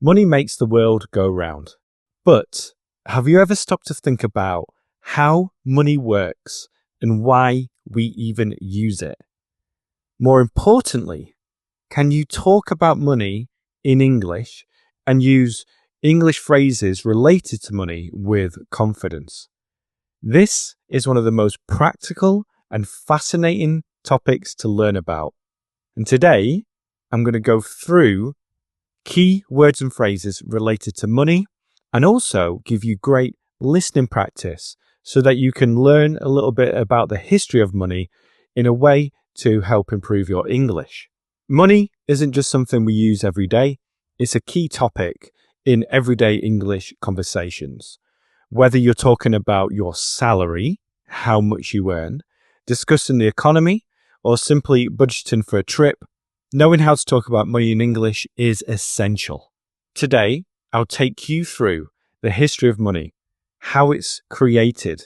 Money makes the world go round. But have you ever stopped to think about how money works and why we even use it? More importantly, can you talk about money in English and use English phrases related to money with confidence? This is one of the most practical and fascinating topics to learn about. And today, I'm going to go through key words and phrases related to money and also give you great listening practice so that you can learn a little bit about the history of money in a way to help improve your English. Money isn't just something we use every day. It's a key topic in everyday English conversations. Whether you're talking about your salary, how much you earn, discussing the economy, or simply budgeting for a trip, knowing how to talk about money in English is essential. Today, I'll take you through the history of money, how it's created,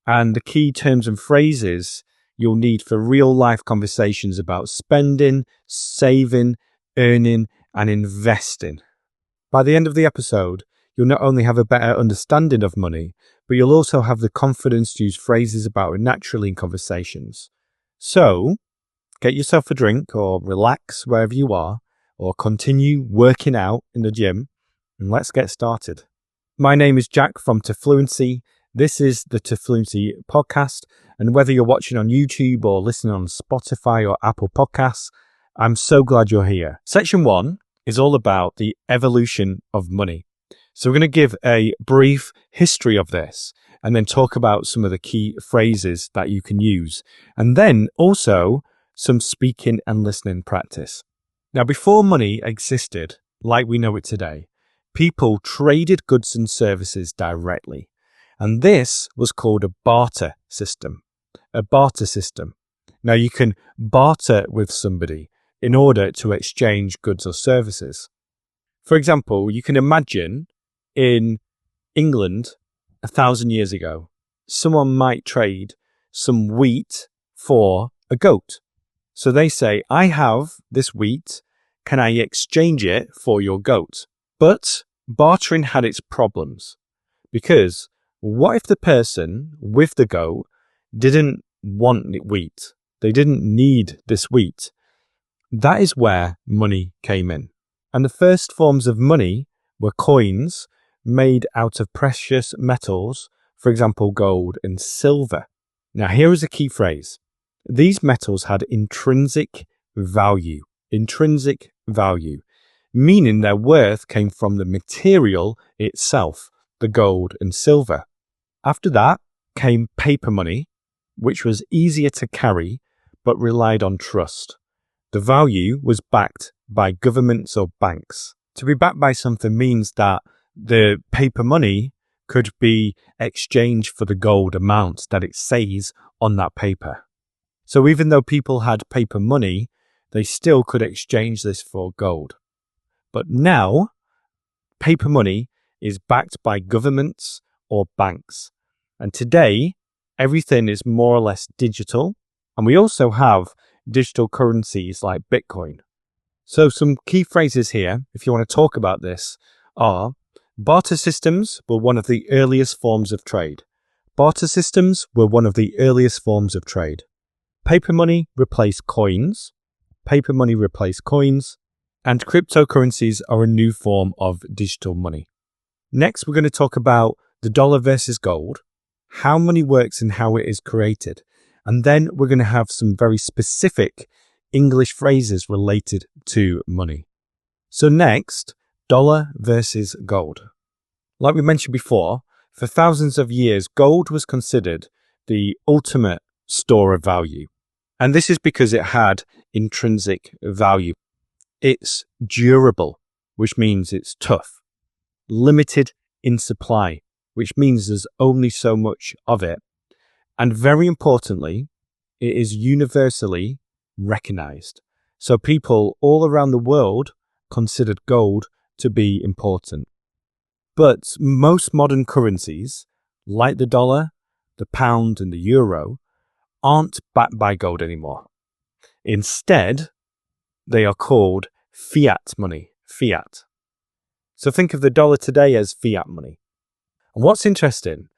and the key terms and phrases you'll need for real-life conversations about spending, saving, earning, and investing. By the end of the episode, you'll not only have a better understanding of money, but you'll also have the confidence to use phrases about it naturally in conversations. So, get yourself a drink or relax wherever you are, or continue working out in the gym, and let's get started. My name is Jack from Tefluency. This is the Tefluency podcast, and whether you're watching on YouTube or listening on Spotify or Apple Podcasts, I'm so glad you're here. Section 1 is all about the evolution of money. So we're going to give a brief history of this and then talk about some of the key phrases that you can use, and then also some speaking and listening practice. Now, before money existed like we know it today, people traded goods and services directly. And this was called a barter system. A barter system. Now, you can barter with somebody in order to exchange goods or services. For example, you can imagine in England 1,000 years ago, someone might trade some wheat for a goat. So they say, I have this wheat, can I exchange it for your goat? But bartering had its problems, because what if the person with the goat didn't want wheat? They didn't need this wheat. That is where money came in. And the first forms of money were coins made out of precious metals, for example, gold and silver. Now, here is a key phrase. These metals had intrinsic value, meaning their worth came from the material itself, the gold and silver. After that came paper money, which was easier to carry but relied on trust. The value was backed by governments or banks. To be backed by something means that the paper money could be exchanged for the gold amount that it says on that paper. So even though people had paper money, they still could exchange this for gold. But now, paper money is backed by governments or banks. And today, everything is more or less digital. And we also have digital currencies like Bitcoin. So some key phrases here, if you want to talk about this, are barter systems were one of the earliest forms of trade. Paper money replaced coins. And cryptocurrencies are a new form of digital money. Next, we're going to talk about the dollar versus gold, how money works and how it is created. And then we're going to have some very specific English phrases related to money. So next, dollar versus gold. Like we mentioned before, for thousands of years, gold was considered the ultimate store of value. And this is because it had intrinsic value. It's durable, which means it's tough. Limited in supply, which means there's only so much of it. And very importantly, it is universally recognized. So people all around the world considered gold to be important. But most modern currencies, like the dollar, the pound, and the euro, aren't backed by gold anymore. Instead, they are called fiat money, fiat. So think of the dollar today as fiat money. And what's interesting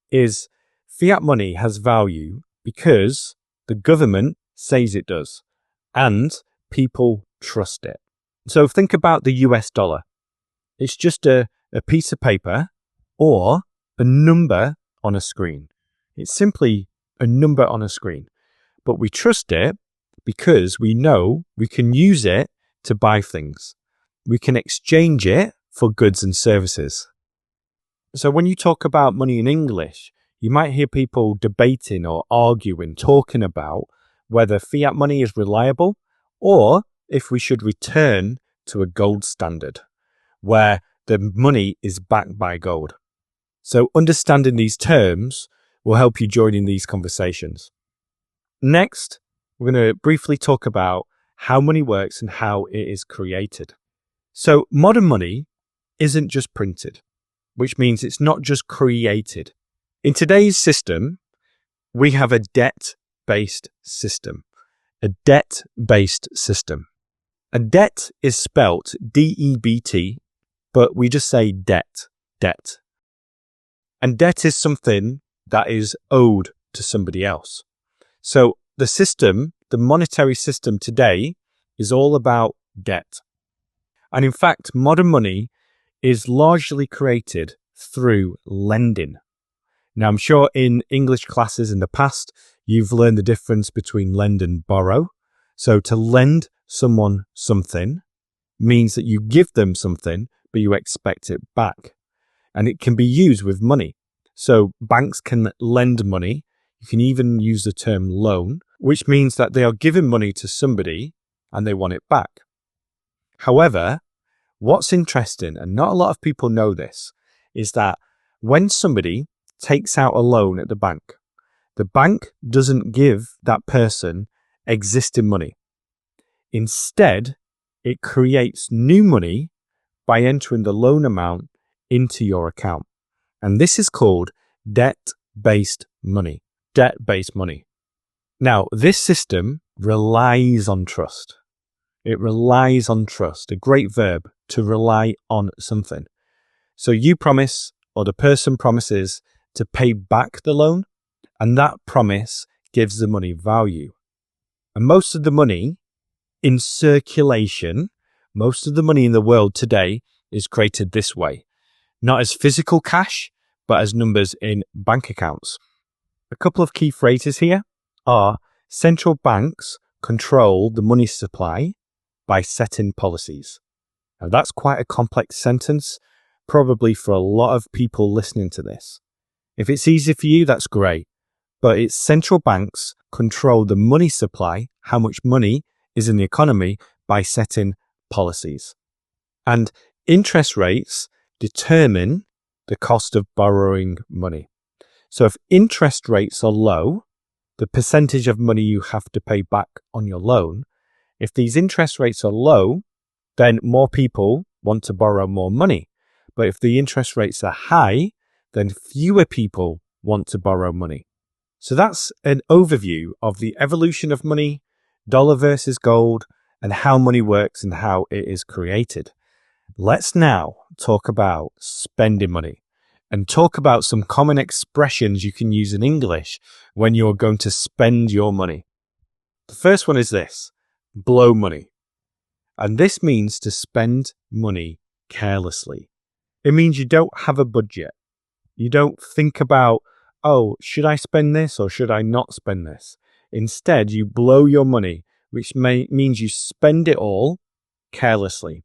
is fiat money has value because the government says it does, and people trust it. So think about the US dollar. It's just a piece of paper or a number on a screen. It's simply a number on a screen. But we trust it because we know we can use it to buy things. We can exchange it for goods and services. So when you talk about money in English, you might hear people debating or arguing, talking about whether fiat money is reliable or if we should return to a gold standard, where the money is backed by gold. So understanding these terms will help you join in these conversations. Next, we're going to briefly talk about how money works and how it is created. So modern money isn't just printed, which means it's not just created. In today's system, we have a debt-based system. A debt-based system. A debt is spelt D-E-B-T, but we just say debt. And debt is something that is owed to somebody else. So the system, the monetary system today, is all about debt. And in fact, modern money is largely created through lending. Now, I'm sure in English classes in the past, you've learned the difference between lend and borrow. So to lend someone something means that you give them something, but you expect it back. And it can be used with money. So banks can lend money. You can even use the term loan, which means that they are giving money to somebody and they want it back. However, what's interesting, and not a lot of people know this, is that when somebody takes out a loan at the bank doesn't give that person existing money. Instead, it creates new money by entering the loan amount into your account. And this is called debt-based money. Debt-based money. Now, this system relies on trust. It relies on trust, a great verb, to rely on something. So you promise, or the person promises, to pay back the loan, and that promise gives the money value. And most of the money in circulation, most of the money in the world today is created this way. Not as physical cash, but as numbers in bank accounts. A couple of key phrases here are central banks control the money supply by setting policies. Now that's quite a complex sentence, probably for a lot of people listening to this. If it's easy for you, that's great. But it's central banks control the money supply, how much money is in the economy, by setting policies. And interest rates determine the cost of borrowing money. So if interest rates are low, the percentage of money you have to pay back on your loan, if these interest rates are low, then more people want to borrow more money. But if the interest rates are high, then fewer people want to borrow money. So that's an overview of the evolution of money, dollar versus gold, and how money works and how it is created. Let's now talk about spending money and talk about some common expressions you can use in English when you're going to spend your money. The first one is this: blow money. And this means to spend money carelessly. It means you don't have a budget. You don't think about, oh, should I spend this or should I not spend this? Instead, you blow your money, which means you spend it all carelessly.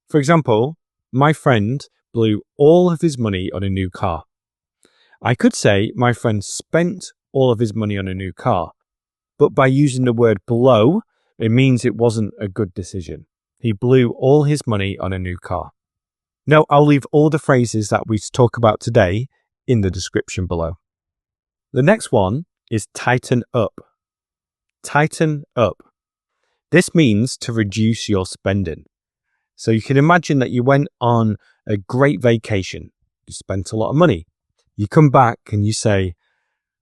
For example, my friend blew all of his money on a new car. I could say my friend spent all of his money on a new car, but by using the word blow, it means it wasn't a good decision. He blew all his money on a new car. Now, I'll leave all the phrases that we talk about today in the description below. The next one is tighten up. Tighten up. This means to reduce your spending. So you can imagine that you went on a great vacation. You spent a lot of money. You come back and you say,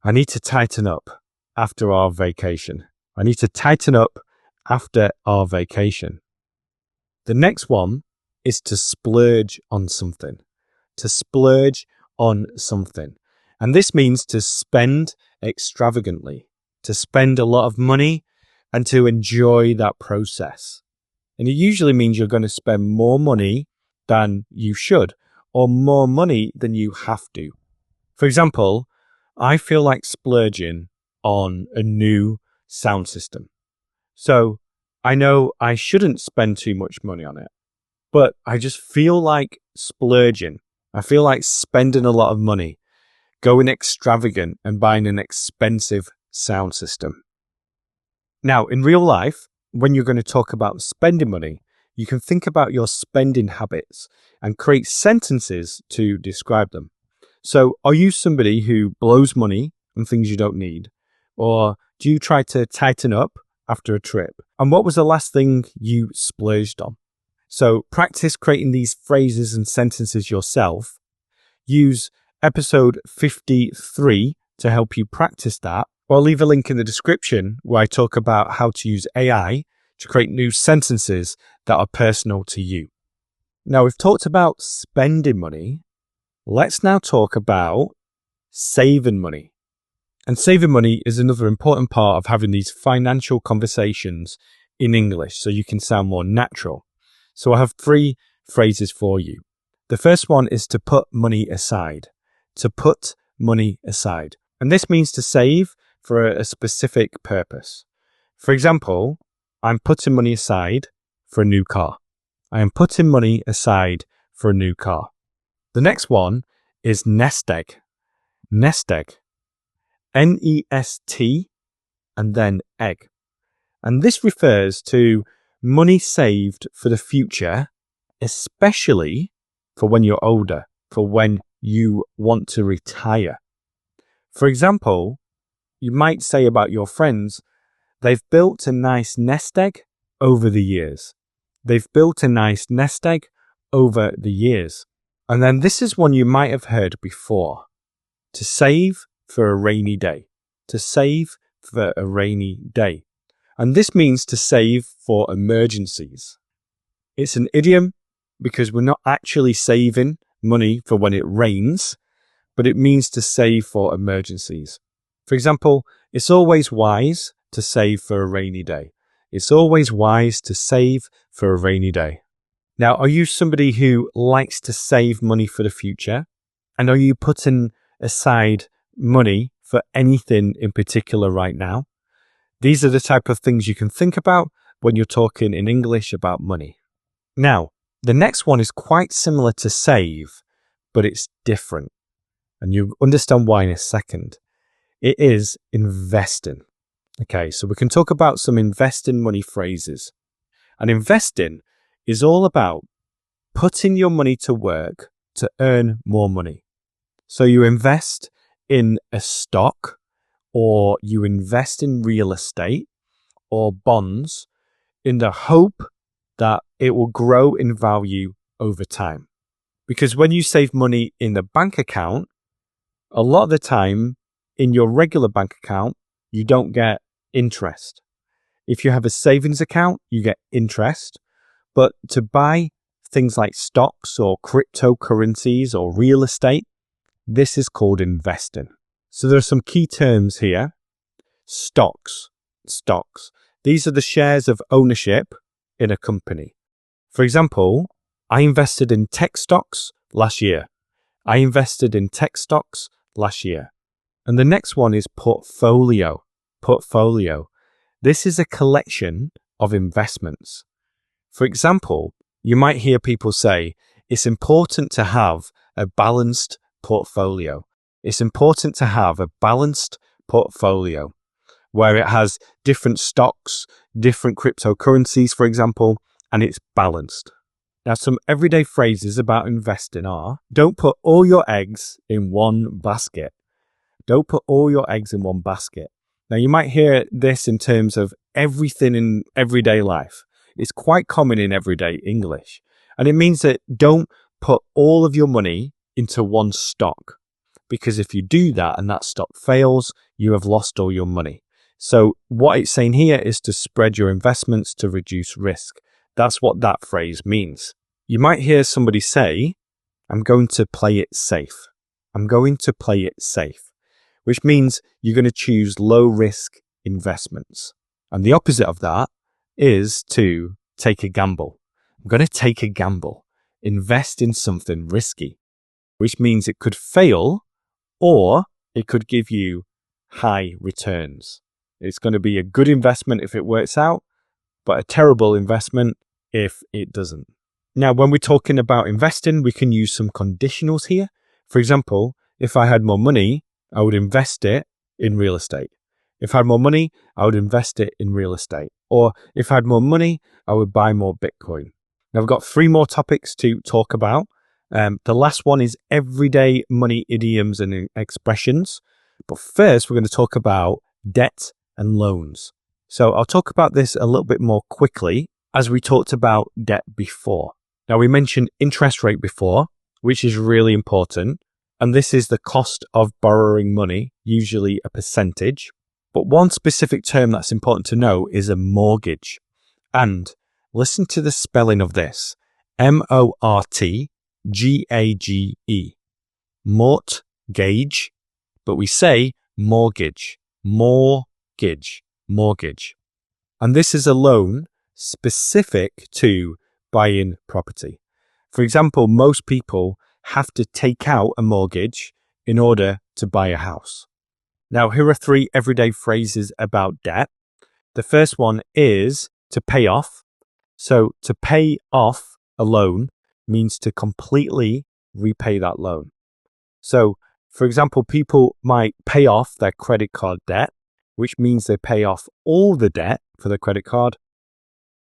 I need to tighten up after our vacation. I need to tighten up after our vacation. The next one is to splurge on something. To splurge on something. And this means to spend extravagantly, to spend a lot of money and to enjoy that process. And it usually means you're going to spend more money than you should, or more money than you have to. For example, I feel like splurging on a new sound system. So I know I shouldn't spend too much money on it, but I just feel like splurging. I feel like spending a lot of money, going extravagant and buying an expensive sound system. Now, in real life, when you're going to talk about spending money, you can think about your spending habits and create sentences to describe them. So, are you somebody who blows money on things you don't need? Or do you try to tighten up after a trip? And what was the last thing you splurged on? So, practice creating these phrases and sentences yourself. Use episode 53 to help you practice that. Or I'll leave a link in the description where I talk about how to use AI to create new sentences that are personal to you. Now, we've talked about spending money. Let's now talk about saving money. And saving money is another important part of having these financial conversations in English so you can sound more natural. So I have 3 phrases for you. The first one is to put money aside. To put money aside. And this means to save for a specific purpose. For example, I'm putting money aside for a new car. I am putting money aside for a new car. The next one is nest egg. Nest egg. N-E-S-T and then egg. And this refers to money saved for the future, especially for when you're older, for when you want to retire. For example, you might say about your friends, they've built a nice nest egg over the years. They've built a nice nest egg over the years. And then this is one you might have heard before. To save for a rainy day. To save for a rainy day. And this means to save for emergencies. It's an idiom because we're not actually saving money for when it rains, but it means to save for emergencies. For example, it's always wise to save for a rainy day. It's always wise to save for a rainy day. Now, are you somebody who likes to save money for the future? And are you putting aside money for anything in particular right now? These are the type of things you can think about when you're talking in English about money. Now, the next one is quite similar to save, but it's different. And you'll understand why in a second. It is investing. Okay, so we can talk about some investing money phrases. And investing is all about putting your money to work to earn more money. So you invest in a stock, or you invest in real estate or bonds in the hope that it will grow in value over time. Because when you save money in the bank account, a lot of the time in your regular bank account, you don't get interest. If you have a savings account, you get interest. But to buy things like stocks or cryptocurrencies or real estate, this is called investing. So there are some key terms here. Stocks. Stocks. These are the shares of ownership in a company. For example, I invested in tech stocks last year. I invested in tech stocks last year. And the next one is portfolio. Portfolio. This is a collection of investments. For example, you might hear people say, it's important to have a balanced portfolio. It's important to have a balanced portfolio where it has different stocks, different cryptocurrencies, for example, and it's balanced. Now, some everyday phrases about investing are, don't put all your eggs in one basket. Don't put all your eggs in one basket. Now, you might hear this in terms of everything in everyday life. It's quite common in everyday English. And it means that don't put all of your money into one stock. Because if you do that and that stock fails, you have lost all your money. So what it's saying here is to spread your investments to reduce risk. That's what that phrase means. you might hear somebody say, I'm going to play it safe. I'm going to play it safe, which means you're going to choose low risk investments. And the opposite of that is to take a gamble. I'm going to take a gamble, invest in something risky, which means it could fail or it could give you high returns. It's going to be a good investment if it works out, but a terrible investment if it doesn't. Now, when we're talking about investing, we can use some conditionals here. For example, if I had more money, I would invest it in real estate. If I had more money, I would invest it in real estate. Or if I had more money, I would buy more Bitcoin. Now, I've got 3 more topics to talk about. The last one is everyday money idioms and expressions. But first, we're going to talk about debt and loans. So I'll talk about this a little bit more quickly as we talked about debt before. Now, we mentioned interest rate before, which is really important. And this is the cost of borrowing money, usually a percentage. But one specific term that's important to know is a mortgage. And listen to the spelling of this. M-O-R-T-G-A-G-E. Mortgage, but we say mortgage. Mortgage. Mortgage. And this is a loan specific to buying property. For example, most people have to take out a mortgage in order to buy a house. Now, here are 3 everyday phrases about debt. The first one is to pay off. So to pay off a loan means to completely repay that loan. So, for example, people might pay off their credit card debt, which means they pay off all the debt for the credit card.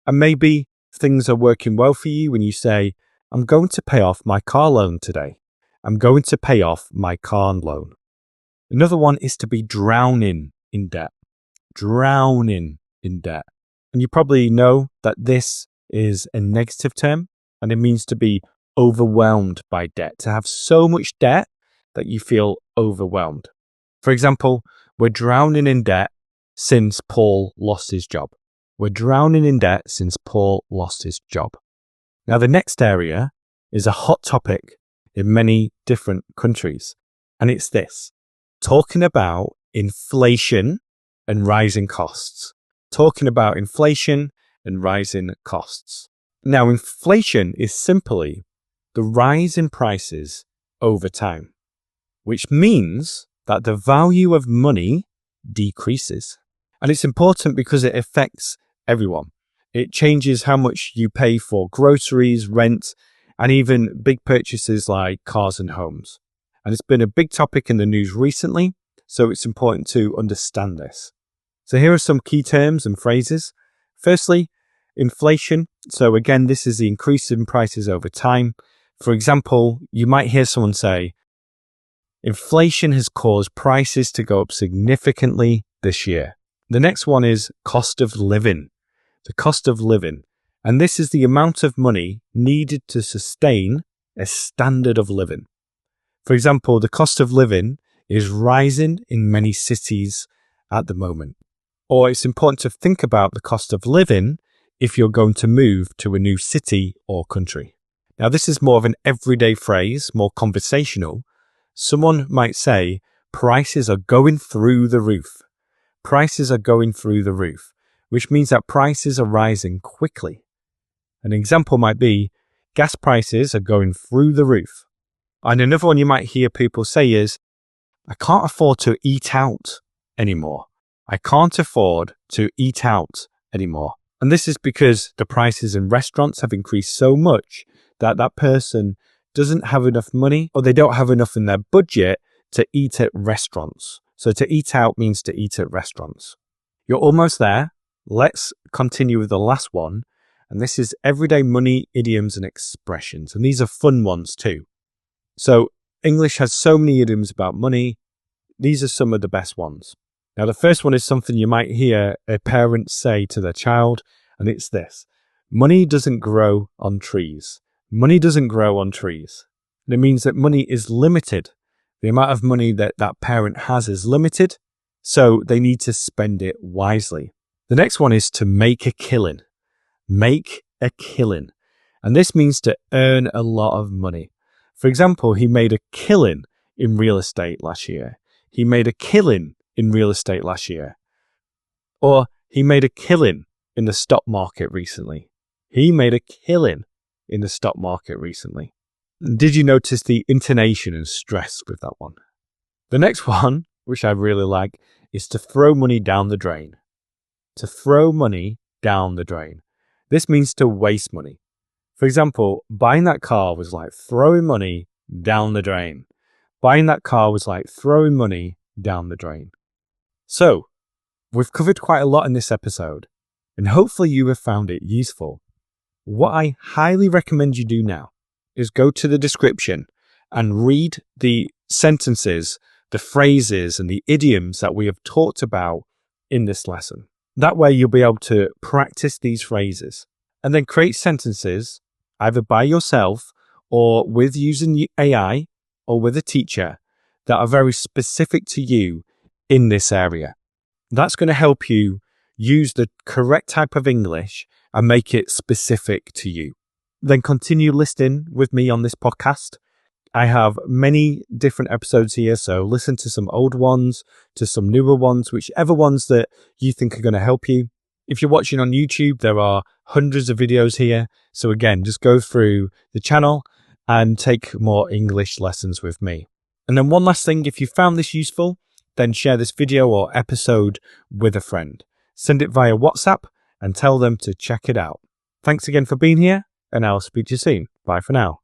And maybe things are working well for you when you say, I'm going to pay off my car loan today. I'm going to pay off my car loan. Another one is to be drowning in debt. Drowning in debt. And you probably know that this is a negative term, and it means to be overwhelmed by debt, to have so much debt that you feel overwhelmed. For example, we're drowning in debt since Paul lost his job. We're drowning in debt since Paul lost his job. Now, the next area is a hot topic in many different countries, and it's this, talking about inflation and rising costs. Talking about inflation and rising costs. Now, inflation is simply the rise in prices over time, which means that the value of money decreases. And it's important because it affects everyone. It changes how much you pay for groceries, rent, and even big purchases like cars and homes. And it's been a big topic in the news recently, so it's important to understand this. So here are some key terms and phrases. Firstly, inflation. So again, this is the increase in prices over time. For example, you might hear someone say, inflation has caused prices to go up significantly this year. The next one is cost of living. The cost of living. And this is the amount of money needed to sustain a standard of living. For example, the cost of living is rising in many cities at the moment. Or it's important to think about the cost of living if you're going to move to a new city or country. Now, this is more of an everyday phrase, more conversational. Someone might say, prices are going through the roof. Prices are going through the roof, which means that prices are rising quickly. An example might be, gas prices are going through the roof. And another one you might hear people say is, I can't afford to eat out anymore. I can't afford to eat out anymore. And this is because the prices in restaurants have increased so much that that person doesn't have enough money or they don't have enough in their budget to eat at restaurants. So to eat out means to eat at restaurants. You're almost there. Let's continue with the last one. And this is everyday money, idioms and expressions. And these are fun ones too. So English has so many idioms about money. These are some of the best ones. Now, the first one is something you might hear a parent say to their child, and it's this. Money doesn't grow on trees. Money doesn't grow on trees. And it means that money is limited. The amount of money that that parent has is limited, so they need to spend it wisely. The next one is to make a killing. Make a killing. And this means to earn a lot of money. For example, he made a killing in real estate last year. He made a killing in real estate last year. Or he made a killing in the stock market recently. He made a killing in the stock market recently. Did you notice the intonation and stress with that one? The next one, which I really like, is to throw money down the drain. To throw money down the drain. This means to waste money. For example, buying that car was like throwing money down the drain. Buying that car was like throwing money down the drain. So, we've covered quite a lot in this episode, and hopefully you have found it useful. What I highly recommend you do now is go to the description and read the sentences, the phrases, and the idioms that we have talked about in this lesson. That way you'll be able to practice these phrases and then create sentences either by yourself or with using AI or with a teacher that are very specific to you in this area. That's going to help you use the correct type of English and make it specific to you. Then continue listening with me on this podcast. I have many different episodes here, so listen to some old ones, to some newer ones, whichever ones that you think are going to help you. If you're watching on YouTube, there are hundreds of videos here. So again, just go through the channel and take more English lessons with me. And then one last thing, if you found this useful, then share this video or episode with a friend. Send it via WhatsApp and tell them to check it out. Thanks again for being here, and I'll speak to you soon. Bye for now.